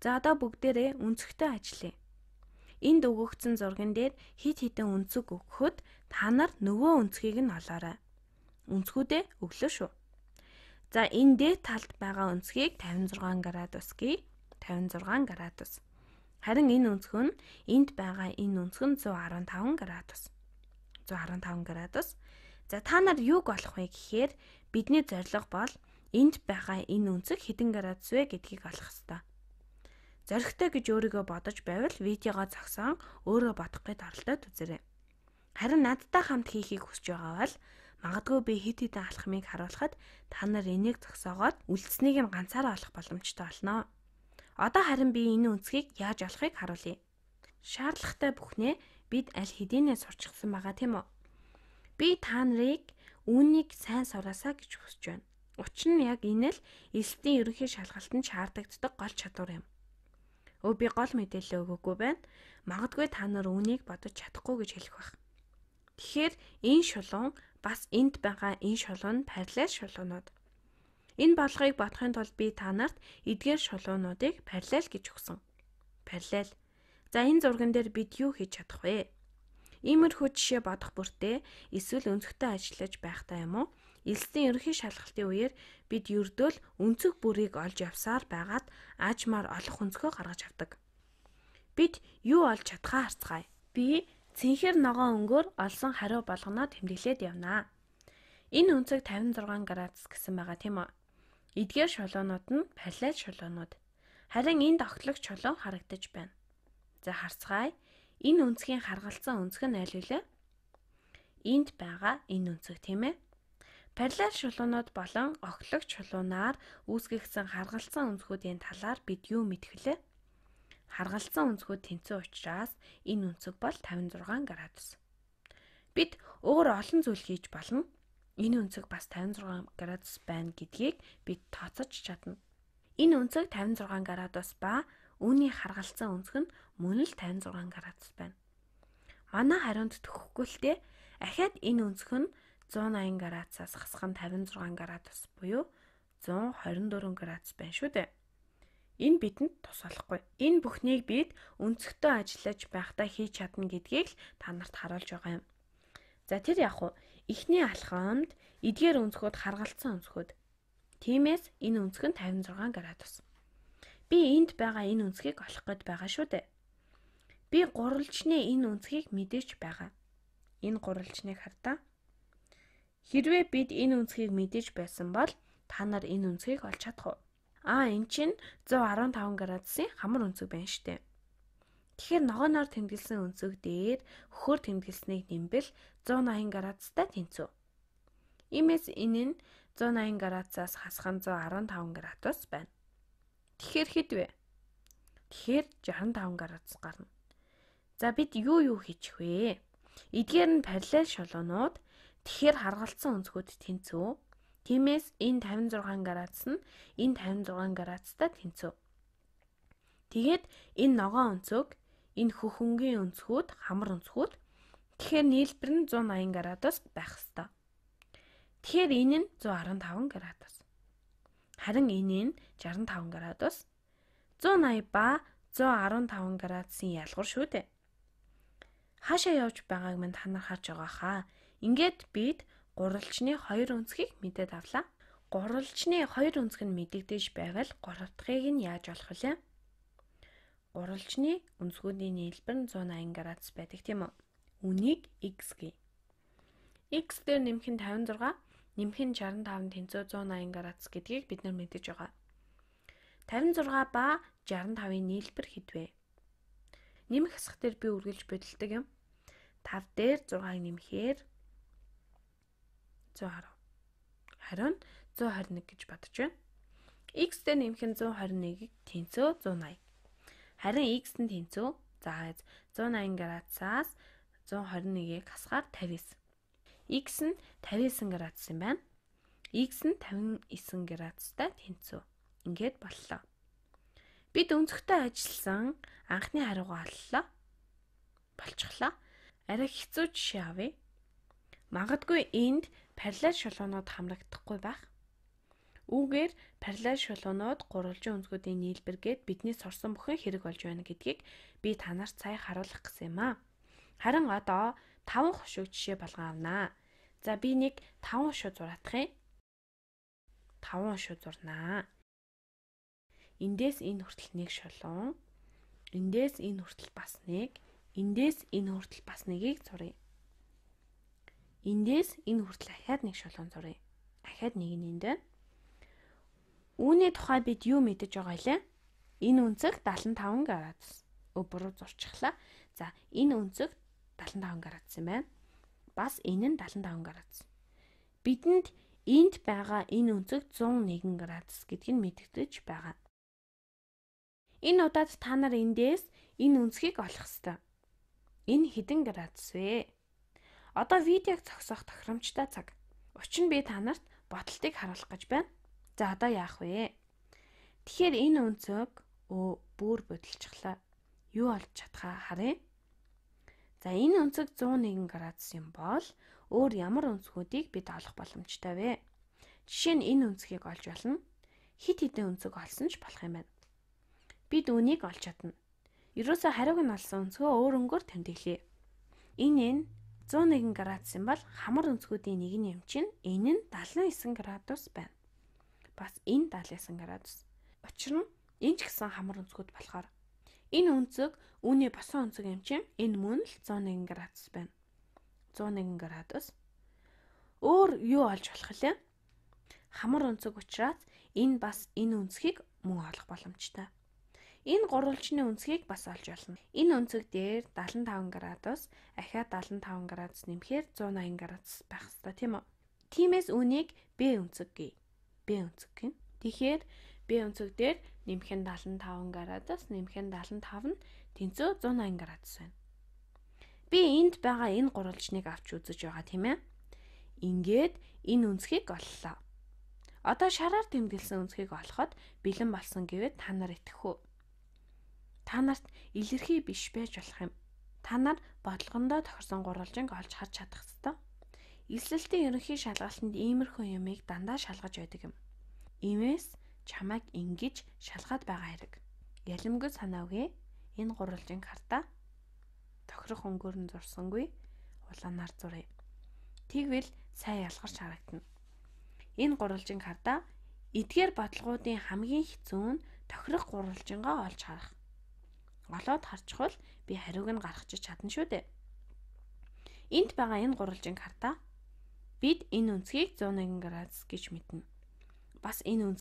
За одоо бүгдээрээ өнцгтөө ажиллая. Энд өгөгдсөн зурган дээр хит хитэн өнцөг өгөхөд та нар нөгөө өнцгийг нь олоорой. Өнцгүүдээ өглөө шүү. За энэ дээд талд байгаа өнцгийг 56 градус гээ. 56 градус. Харин энэ өнцгөө нь энд байгаа энэ өнцгөө нь 115 градус. 115 градус. За та нар юуг олох вэ гэхээр бидний зорилго бол энд байгаа энэ өнцөг хэдэн градус вэ гэдгийг олох ёстой. Зоригтой гэж өөрийгөө бодож байвал видеогоо зогсоон өөрөө бодох гээд оролдоод үзээрэй. Харин надтай хамт хийхийг хүсэж байгаа бол магадгүй би хит хитэн алхмыг харуулхад та нар энийг зогсоогоод үлдсэнийг нь ганцаараа олох боломжтой болно. Одоо харин би энэ өнцгийг яаж олохыг харуулъя. Шаардлагатай бүхнээ бид аль хэдийнэ сурчсан байгаа тийм үү? Би та нарыг үүнийг сайн сураасаа гэж хүсэж байна. Учир нь яг энэ л элсдийн ерөнхий шалгалтанд шаардлагатай гол чадвар юм. Би гол мэдээлэл өгөөгүй байна. Магадгүй та нар үүнийг бодож чадахгүй гэж хэлэх байх. Тэгэхээр энэ шулуун бас энд байгаа энэ шулуун нь параллель шулуунууд. Энэ болгыг бодохын тулд би та нарт эдгээр шулуунуудыг параллель гэж өгсөн. Параллель. За энэ зурган дээр бид юу хийж чадах вэ? Иймэрхүү жишээ бодох бүртээ эсвэл өнцгтөө ажиллаж байхдаа юм уу? Элсдийн ерөнхий шалгалтын үеэр бид ердөөл өнцөг бүрийг олж явсаар байгаад аажмаар олох өнцгөө гаргаж авдаг. Бид юу олж чадхаа харцгаая. Би цэнхэр ногоон өнгөөр олсон хариу болгоноо тэмдэглээд явнаа. Энэ өнцөг 56 градус гэсэн байгаа тийм үү? Эдгээр шулуунууд нь параллель шулуунууд. Харин энд огтлогч шулуун харагдаж байна. За харцгаая. Энэ өнцгийн харгалзсан өнцг нь аль вэ? Энд байгаа энэ өнцөг тийм ээ? Параллель шулуунууд болон огтлогч шулуунаар үүсгэгдсэн харгалзсан өнцгүүдийн талаар бид юу мэдэх вүлээ? Харгалзсан өнцгүүд тэнцүү учраас энэ өнцөг бол 56 градус. Бид өөр олон зүйл хийж болно. Энэ өнцөг бас 56 градус байна гэдгийг бид тооцож чадна. Энэ өнцөг 56 градус ба үүний харгалзсан өнцөг нь мөн л 56 градус байна. Манай хариунд төгөхгүй л дээ. Ахаад энэ өнцөг нь 180 градусаас хасах нь 56 градус буюу 124 градус байна шүү дээ. Энэ бидэнд тус болохгүй. Энэ бүхнийг бид өнцгтөө ажиллаж байхдаа хийж чадна гэдгийг л та нарт харуулж байгаа юм. За тэр яг уу эхний алхамд эдгээр өнцгүүд харгалзсан өнцгүүд. Тиймээс энэ өнцг нь 56 градус. Би энд байгаа энэ өнцгийг олох гээд байгаа шүү дээ. Би гурвалжны энэ өнцгийг мэдээч байгаа. Энэ гурвалжныг хардаа. Хэрвээ бид энэ өнцгийг мэдээж байсан бол та нар энэ өнцгийг олж чадах уу? Энэ чинь 115 градусын хамар өнцөг байна штэ. Тэгэхээр ногооноор тэмдэглэсэн өнцөг дээр хөхөр тэмдэглэснийг нэмбэл 180 градустай тэнцүү. Иймээс энэ нь 180 градусаас хасах нь 115 градус байна. Тэгэхээр хэд вэ? Тэгэхээр 65 градус гарна. За бид юу хийчих вэ? Эдгээр нь параллель шулуунууд. Тэгэхээр харгалзсан өнцгүүд тэнцүү. Тиймээс энэ 56 градус нь энэ 56 градустай тэнцүү. Тэгээд энэ ногоон өнцөг, энэ хөхөнгийн өнцгүүд, хамар өнцгүүд. Тэгэхээр нийлбэр нь 180 градус байх ёстой. Тэгэхээр энэ нь 115 градус. Харин энэ нь 65 градус. 180 ба 115 градусын ялгуур шүү дээ. Хаашаа явж байгааг минь та нар харж байгаа хаа. Ингээд бид гурвалжны хоёр өнцгийг мэдээд авлаа. Гурвалжны хоёр өнцг нь мэдэгдэж байвал гурав дахьыг нь яаж олох вэ? Гурвалжны өнцгүүдийн нийлбэр нь 180 градус байдаг тийм үү? Үнийг x гээ. X дээр нэмэх нь 56, нэмэх нь 65 тэнцүү 180 градус гэдгийг бид нар мэдэж байгаа. 56 ба 65-ын нийлбэр хэд вэ? Нэмэх хэсэг дээр би үргэлж бодолдог юм. 5 дээр 6-ыг нэмэхээр 110. Харин 121 гэж бодож байна. X дээр нэмэх нь 121-ийг тэнцүү 180. Харин x нь тэнцүү. За 180 градусаас 121-ийг хасгаар 59. X нь 59 градус юм байна. X нь 59 градустай тэнцүү. Ингээд боллоо. Бид өнцгтөө ажилласан анхны хариугаа оллоо. Болчихлоо. Арай хэцүү жишээ авъя. Магадгүй энд параллель шулуунууд хамрагдахгүй байх. Үүгээр параллель шулуунууд гурвалжин өнцгүүдийн нийлбэр гээд бидний сурсан бүхэн хэрэг болж байна гэдгийг би та нарт сая харуулах гэсэн юм аа. Харин одоо 5 хушиг жишээ болгон авнаа. За би нэг 5 хушуу зураадах юм. 5 хушуу зурнаа. Эндээс энэ хүртэл нэг шулуун. Эндээс энэ хүртэл бас нэг. Эндээс энэ хүртэл бас нэгийг зуръя. Эндээс энэ хүртэл ахаад нэг шулуун зуръя. Ахаад нэг нь энд байна. Үүний тухай бид юу мэдэж байгаа илээ? Энэ өнцөг 75 градус. Буруу зурчихлаа. За энэ өнцөг 75 градус юм байна. Бас энэ нь 75 градус. Бидэнд энд байгаа энэ өнцөг 101 градус гэдг нь мэдэгдэж байгаа. Энэ удаад та нар эндээс энэ өнцгийг олох ёстой. Энэ хэдэн градус вэ? Одоо видеог зогсоох тохиромжтой цаг. Учир нь би та нарт бодолтыг харуулах гэж байна. За одоо яах вэ? Тэгэхээр энэ өнцөг бүр бодолчихлаа. Юу олж чадхаа харъя. За энэ өнцөг 101 градус юм бол өөр ямар өнцгүүдийг бид олох боломжтой вэ? Жишээ нь энэ өнцгийг олж болно. Хит хитэн өнцөг олсон ч болох юм байна. Бид үүнийг олж чадна. Ерөөсө хариуг нь олсон өнцгөө өөр өнгөөр тэмдэглэе. Энэ 101 градус юм бол хамар өнцгүүдийн нэг нь юм чинь энэ нь 79 градус байна. Бас энэ 79 градус. Учир нь энэ ч гэсэн хамар өнцгүүд болохоор энэ өнцөг үүний босон өнцөг юм чинь энэ мөн л 101 градус байна. 101 градус. Өөр юу олж болох вэ? Хамар өнцөг учраас энэ бас энэ өнцгийг мөн олох боломжтой. Энэ гурвалжны өнцгийг бас олж болно. Энэ өнцөг дээр 75 градус, ахиад 75 градус нэмэхээр 180 градус байх ёстой тийм үү? Тиймээс үүнийг B өнцөг гэе. B өнцөг гин. Тэгэхээр B өнцөг дээр нэмэх нь 75 градус, нэмэх нь 75 нь тэнцүү 180 градус байна. Би энд байгаа энэ гурвалжныг авч үзэж байгаа тийм ээ. Ингээд энэ өнцгийг оллоо. Одоо шараар тэмдэглэсэн өнцгийг олоход бэлэн болсон гэвэл та нар итгэх үү? Та нарт илэрхий биш байж болох юм. Та нар бодлогондоо тохирсон гурвалжинг олж харж чадах ёстой. Эсвэлтийн ерөнхий шалгалтанд иймэрхүү юмыг дандаа шалгаж байдаг юм. Иймээс чамайг ингэж шалгаад байгаа хэрэг. Ялимгүй санаа өгье. Энэ гурвалжинг хартаа тохирох өнгөөр нь зурсангүй улаанаар зуръя. Тэгвэл сайн ялгарч харагдана. Энэ гурвалжинг хартаа эдгээр бодлогуудын хамгийн хэцүү нь тохирох гурвалжингаа олж харах. Олоод харчихвал би хариуг нь гаргачих чадна шүү дээ. Энд байгаа энэ гурвалжинг хартаа бид энэ өнцгийг 101 градус гэж мэднэ. Бас энэ